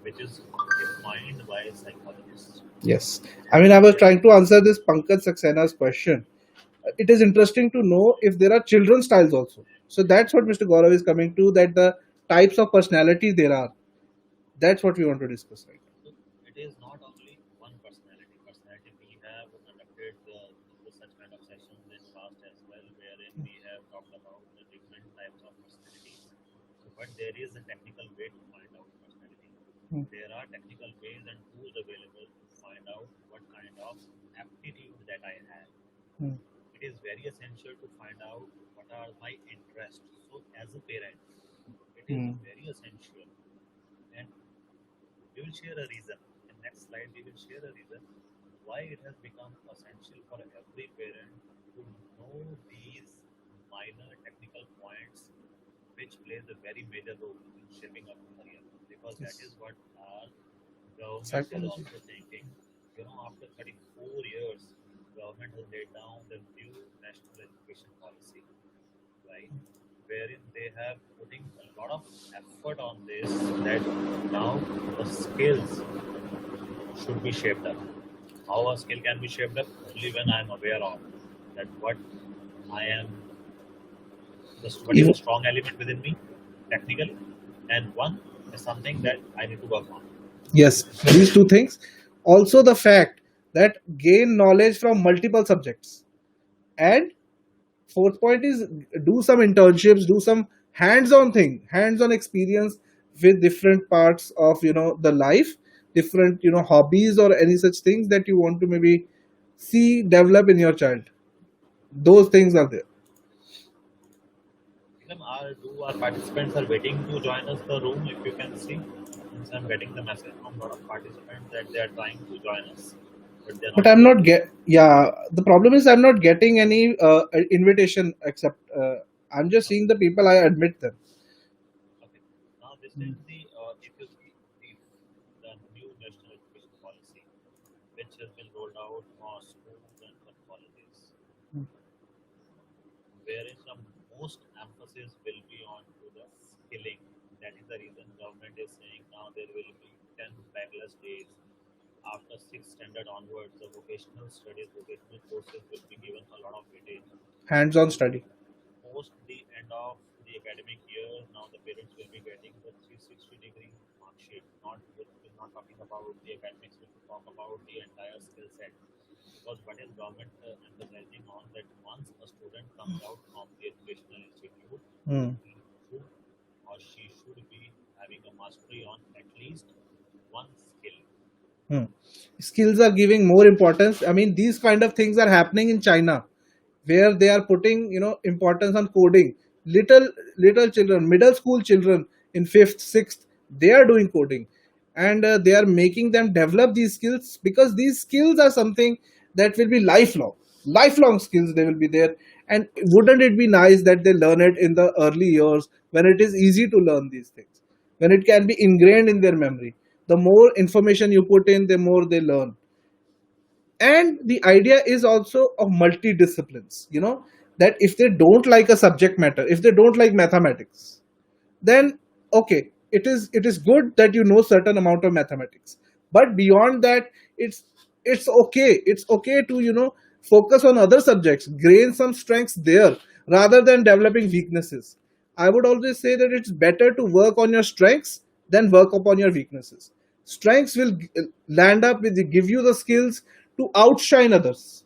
which is defined by psychologists. yes. I mean, And I was there, trying to answer this Pankaj Saxena's question. It is interesting to know if there are children styles also. So that's what Mr. Gaurav is coming to, that the types of personalities there are. That's what we want to discuss right so it is not only one personality. Personality we have conducted such kind of sessions in past as well, wherein we have talked about the different types of personalities. So, but there is a technical way to find out personality. now. There are technical ways and tools available to find out what kind of aptitude that I have. Mm, It is very essential to find out what are my interests. So, as a parent, it is mm, very essential, and we will share a reason. In next slide, we will share a reason why it has become essential for every parent to know these minor technical points, which plays a very major role in shaping up a career. Because that yes. is what our government is Psychology. also thinking. After 34 years, government has laid down the new national education policy, right? Wherein they have putting a lot of effort on this, that now the skills should be shaped up. How a skill can be shaped up only when I am aware of that what I am, what is Even, a strong element within me technically, and one is something that I need to work on. yes, these two things. Also, the fact that gain knowledge from multiple subjects. And fourth point is do some internships, do some hands-on thing, hands-on experience with different parts of the life, different hobbies or any such things that you want to maybe see develop in your child. Those things are there. Do our participants are waiting to join us the room? If you can see, since I'm getting the message from a lot of participants that they are trying to join us, but they're But not I'm able not to. get yeah. The problem is I'm not getting any invitation except I'm just seeing the people. I admit them. Okay. Now this is the if you see the new national education policy, which has been rolled out for schools and for colleges, wherein the most emphasis will be on to the skilling. That is the reason government is saying now there will be 10 backless days. After sixth standard onwards, the vocational studies, vocational courses will be given a lot of weightage. Hands-on study. Post the end of the academic year, now the parents will be getting the 360-degree mark sheet. not talking about the academics, we should talk about the entire skill set. Because what is government emphasizing on that once a student comes out from the educational institute, Hmm. he should or she should be having a mastery on at least one skill. Hmm. Skills are giving more importance. I mean, these kind of things are happening in China, where they are putting importance on coding. Little children, middle school children in fifth, sixth, they are doing coding, and they are making them develop these skills, because these skills are something that will be lifelong skills. They will be there, and wouldn't it be nice that they learn it in the early years when it is easy to learn these things, when it can be ingrained in their memory. The more information you put in, the more they learn. And the idea is also of multidisciplines, that if they don't like a subject matter, if they don't like mathematics, then okay, it is good that you know certain amount of mathematics, but beyond that, it's it's okay to focus on other subjects, gain some strengths there, rather than developing weaknesses. I would always say that it's better to work on your strengths than work upon your weaknesses. Strengths will land up with give you the skills to outshine others.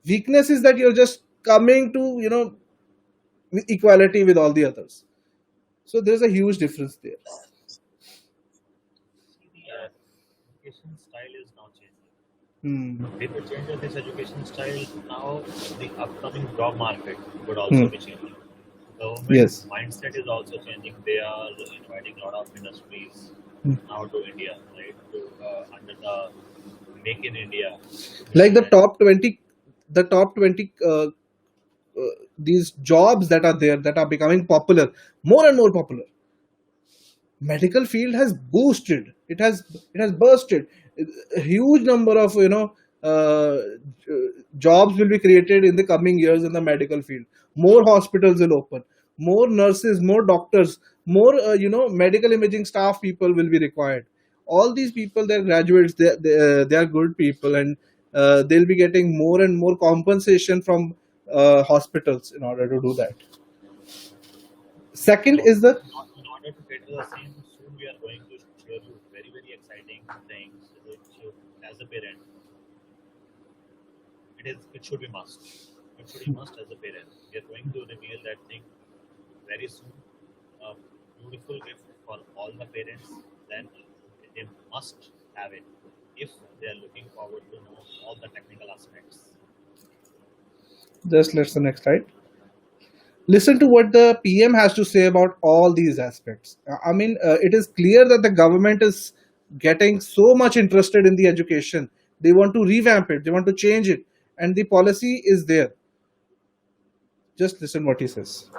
Weakness is that you're just coming to equality with all the others. So there's a huge difference there. See, the education style is now changing. Hmm. With the change of this education style, now the upcoming job market would also Hmm. be changing. Government's Yes. mindset is also changing. They are inviting a lot of industries Hmm. now to India, right? To under the Make in India Like the mission. And top 20, the top 20, these jobs that are there, that are becoming popular, more and more popular. Medical field has boosted. It has bursted. A huge number of jobs will be created in the coming years in the medical field. More hospitals will open, more nurses, more doctors, more medical imaging staff people will be required. All these people, they're graduates, they are good people, and they'll be getting more and more compensation from hospitals in order to do that. Second so, is the in order to get to the same, soon we are going to share you very, very exciting things which, as a parent, it should be must. It should be must as a parent. We are going to reveal that thing very soon. A beautiful gift for all the parents. Then they must have it if they are looking forward to know all the technical aspects. just let's the next slide. Listen to what the PM has to say about all these aspects. I mean, it is clear that the government is getting so much interested in the education. They want to revamp it, they want to change it, and the policy is there. Just listen what he says.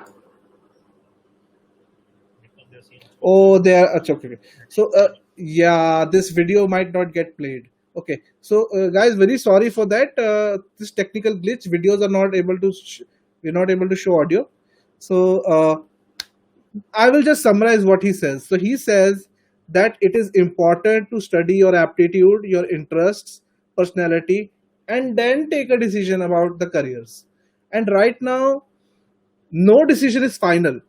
Because there seems to be Oh, some they are. Okay, okay. So, signal. yeah, this video might not get played. Okay, so guys, very sorry for that. This technical glitch. Videos are not able to. We're not able to show audio. So, I will just summarize what he says. So he says that it is important to study your aptitude, your interests, personality, and then take a decision about the careers. And right now, no decision is final.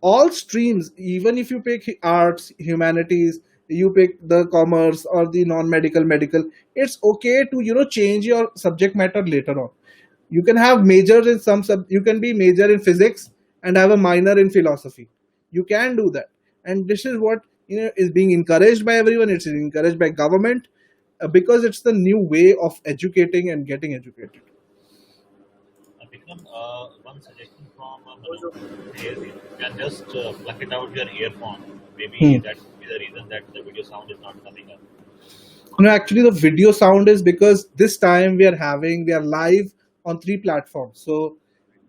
All streams, even if you pick arts, humanities, you pick the commerce or the non-medical, medical, it's okay to change your subject matter later on. You can have majors in you can be major in physics and have a minor in philosophy. You can do that, and this is what is being encouraged by everyone. It's encouraged by government, because it's the new way of educating and getting educated. Become one suggestion from Manoj is you can just plug it out your earphone. Maybe Hmm. that could be the reason that the video sound is not coming up. No, actually, the video sound is because this time we are live on three platforms. So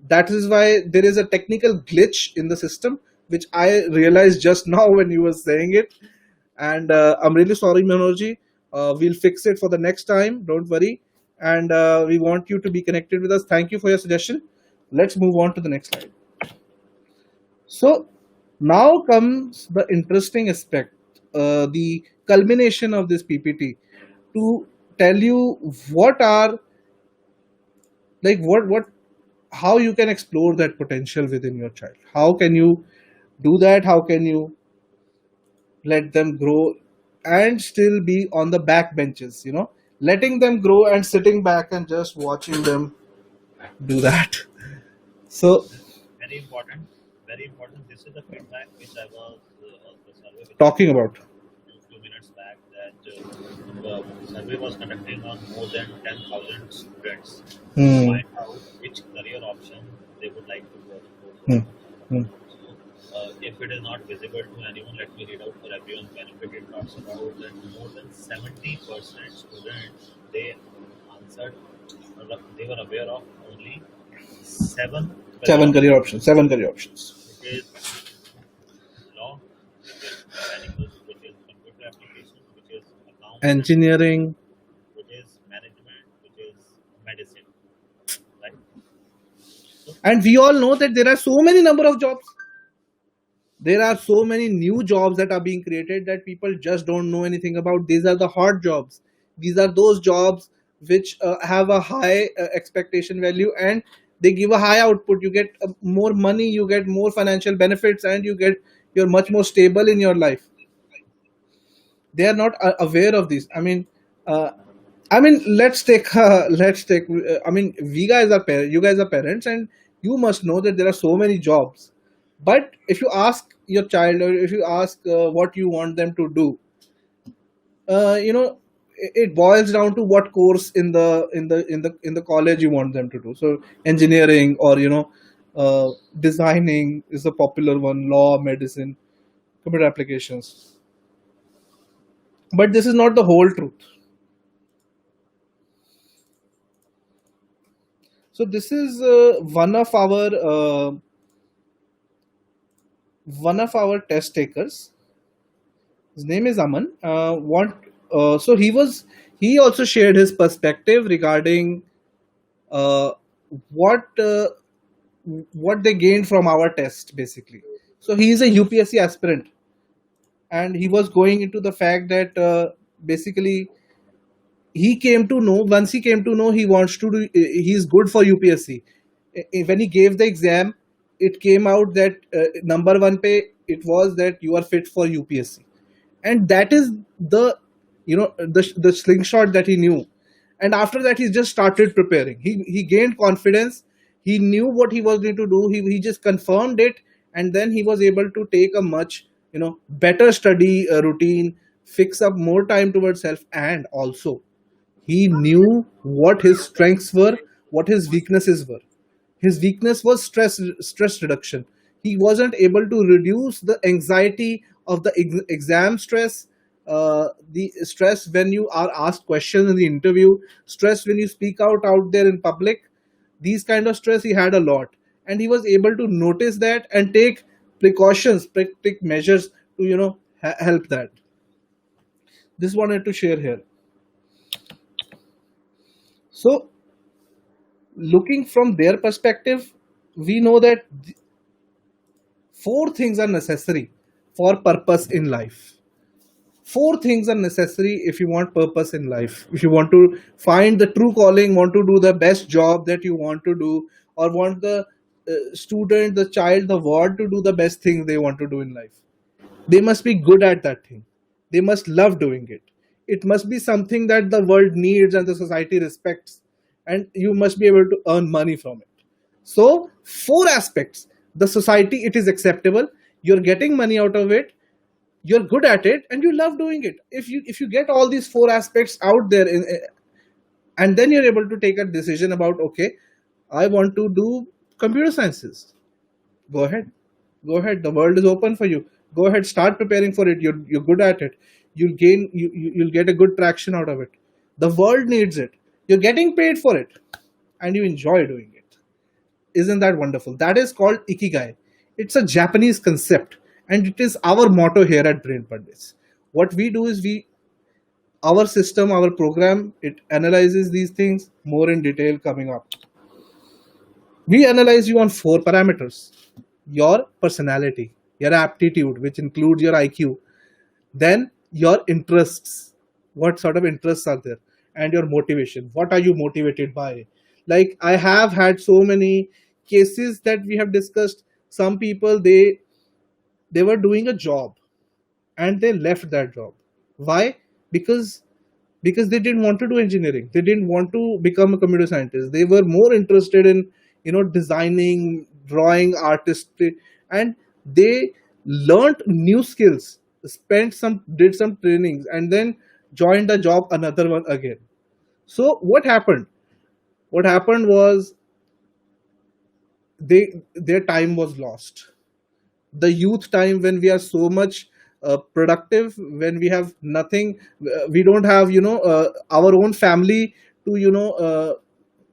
that is why there is a technical glitch in the system, which I realized just now when you were saying it. And I'm really sorry, Manoj. We'll fix it for the next time. Don't worry. And we want you to be connected with us. Thank you for your suggestion. Let's move on to the next slide. So now comes the interesting aspect, the culmination of this PPT, to tell you what are, like, what how you can explore that potential within your child. How can you do that? How can you let them grow and still be on the back benches, letting them grow and sitting back and just watching them do that. So, Very important, very important. This is the feedback which I was the survey which I talking was about. a few minutes back, that survey was conducted on more than 10,000 students to Hmm. find out which career option they would like to go for. Hmm. Hmm. So, if it is not visible to anyone, let me read out for everyone's benefit. It talks about that more than 70% students, they answered, they were aware of only seven career Seven career options, options. Seven career options. which is law, which is mechanical, which is computer application, which is accounts, Engineering. which is management, which is medicine, right? So, And we all know that there are so many number of jobs. There are so many new jobs that are being created that people just don't know anything about. These are the hot jobs. These are those jobs which have a high expectation value, and they give a high output. You get more money, you get more financial benefits, and you're much more stable in your life. They are not aware of this. Uh, let's take. We guys are you guys are parents, and you must know that there are so many jobs. But if you ask your child, or if you ask what you want them to do, it boils down to what course in the college you want them to do. So engineering, or designing is a popular one. Law, medicine, computer applications. But this is not the whole truth. So this is one of our test takers. His name is Aman. So he also shared his perspective regarding uh, what uh, what they gained from our test, basically. So he is a UPSC aspirant, and he was going into the fact that basically he came to know he wants to do, he's good for UPSC. When he gave the exam, it came out that number one pay, it was that you are fit for UPSC, and that is the slingshot that he knew. And after that, he just started preparing. He gained confidence. He knew what he was going to do. He just confirmed it, and then he was able to take a much better study routine, fix up more time towards self, and also he knew what his strengths were, what his weaknesses were. His weakness was stress reduction. He wasn't able to reduce the anxiety of the exam stress, the stress when you are asked questions in the interview, stress when you speak out there in public. These kind of stress he had a lot, and he was able to notice that and take precautions, take measures to help that. This wanted to share here. So looking from their perspective, we know that four things are necessary for purpose in life. Four things are necessary if you want purpose in life. If you want to find the true calling, want to do the best job that you want to do, or want the student, the child, the world to do the best things they want to do in life. They must be good at that thing. They must love doing it. It must be something that the world needs and the society respects, and you must be able to earn money from it. So, four aspects. The society, it is acceptable. You're getting money out of it. You're good at it, and you love doing it. If you get all these four aspects out there, and then you're able to take a decision about, okay, I want to do computer sciences. Go ahead. Go ahead. The world is open for you. Go ahead. Start preparing for it. You're good at it. You'll get a good traction out of it. The world needs it. You're getting paid for it, and you enjoy doing it. Isn't that wonderful? That is called ikigai. It's a Japanese concept, and it is our motto here at Brain Pundits. What we do is our system, our program, it analyzes these things more in detail coming up. We analyze you on four parameters: your personality, your aptitude, which includes your IQ, then your interests, what sort of interests are there, and your motivation. What are you motivated by? Like, I have had so many cases that we have discussed. Some people, they were doing a job and they left that job. Why? Because they didn't want to do engineering. They didn't want to become a computer scientist. They were more interested in designing, drawing, artistry, and they learned new skills, did some trainings, and then joined a job, another one again. So what happened was their time was lost. The youth time, when we are so much productive, when we have nothing, we don't have our own family to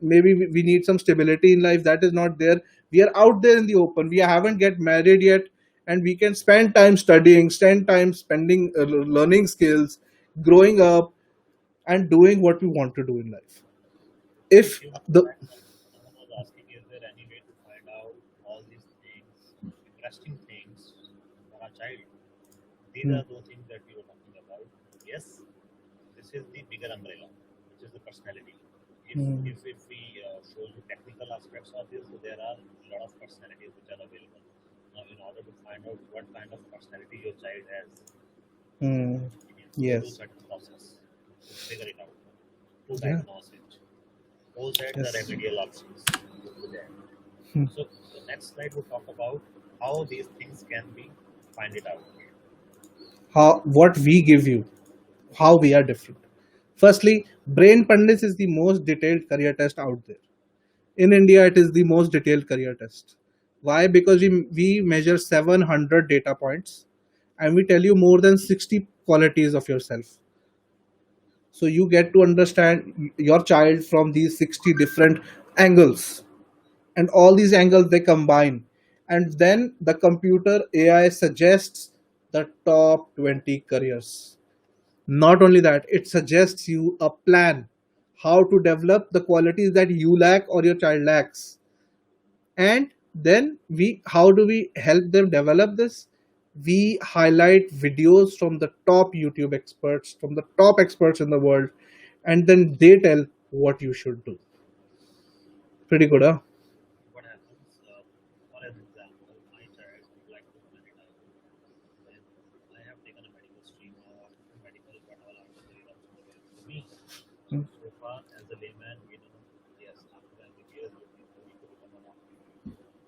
maybe we need some stability in life, that is not there. We are out there in the open, we haven't get married yet, and we can spend time studying, spend time spending learning skills, growing up, and doing what we want to do in life. If You know, the someone was asking, is there any way to find out all these things, interesting things for a child? These Hmm. are those things that we were talking about. Yes, this is the bigger umbrella, which is the personality. If Hmm. if we show you technical aspects of this, so there are a lot of personalities which are available. Now, in order to find out what kind of personality your child has, Hmm. we need to go through Yes. certain process to figure it out, to Yeah. diagnose it. Those are the Yes. remedial options to that. Hmm. So the next slide will talk about how these things can be find it out. How what we give you, how we are different. Firstly, Brain Pundits is the most detailed career test out there. In India, it is the most detailed career test. Why? Because we measure 700 data points, and we tell you more than 60 qualities of yourself. So you get to understand your child from these 60 different angles, and all these angles they combine, and then the computer AI suggests the top 20 careers. Not only that, it suggests you a plan how to develop the qualities that you lack or your child lacks. And then we how do we help them develop this? We highlight videos from the top YouTube experts, from the top experts in the world, and then they tell what you should do. Pretty good, huh? What happens, for an example, my child would like to plan it out. Then I have taken a medical stream now. After medical, what all are the career options available to me? Hmm. So far, as a layman, we know, yes, after MBBS, you need to become a doctor.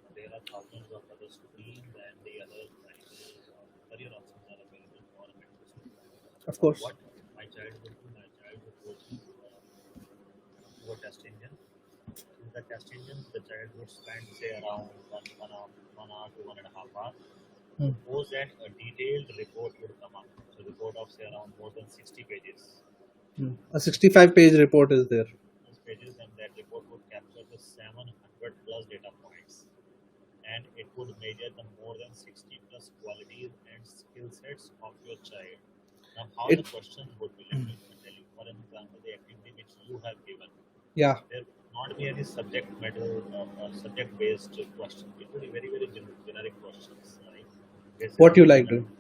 But there are thousands of other streams and the other medical career options are available for a medical student. Of Now, course. what my child would do, my child would go to a test engine. In the test engine, the child would spend say around 1 hour to 1.5 hours. Hmm. Suppose that a detailed report would come up. So report of say around more than 60 pages. Hmm. A 65-page report is there. Those pages and that report would capture the 700 plus data points, and it would measure the more than 60 plus qualities and skill sets of your child. Now, how the It questions would be, let me tell you. For an example, the activity which you have given, Yeah. there would not be any subject matter or subject based question. It would be very, very generic questions, right? Based What on you the like general. to.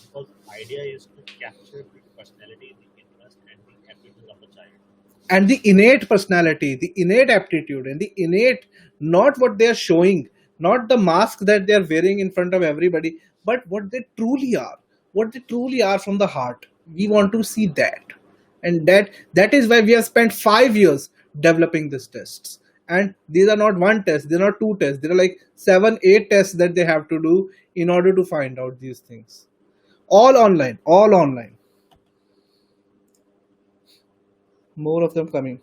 Because idea is to capture the personality, the interest, and the aptitude of the child. And the innate personality, the innate aptitude, and the innate, not what they are showing, not the mask that they are wearing in front of everybody, but what they truly are, what they truly are from the heart. We want to see that. And that is why we have spent 5 years developing these tests. And these are not one test, they're not two tests, there are like 7 8 tests that they have to do in order to find out these things. All online, all online. More of them coming.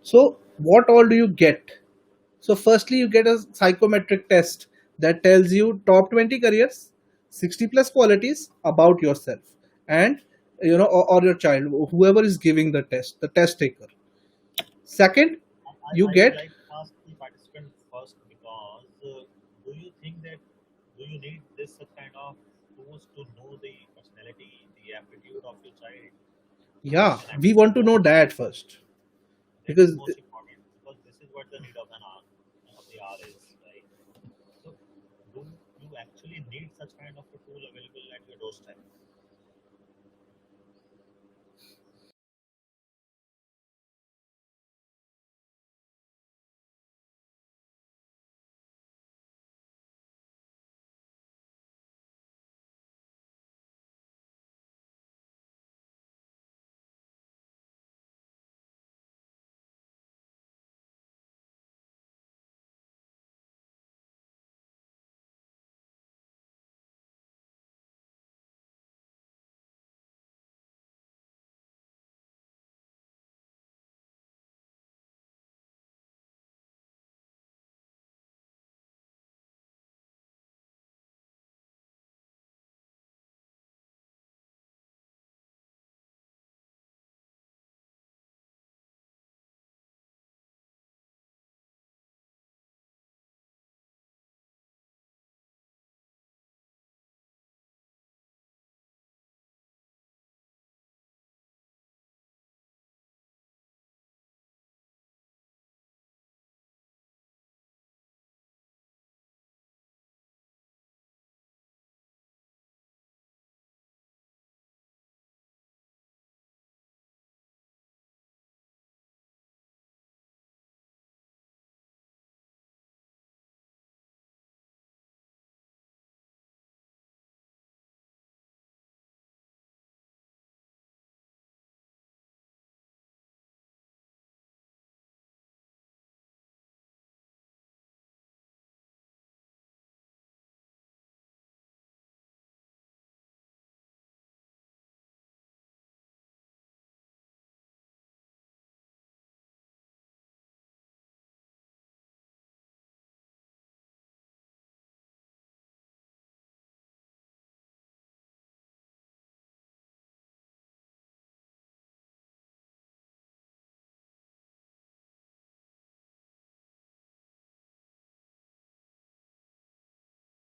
So what all do you get? So firstly, you get a psychometric test that tells you top 20 careers, 60 plus qualities about yourself, and or your child, whoever is giving the test taker. Second, you I would get like to ask the participant first because do you think that do you need this kind of tools to know the personality, the aptitude of your child? yeah, An we actual want to know test that first that is because most important because this is what the need of an hour of the hour is, right? So, do you actually need such kind of a tool available at your doorstep?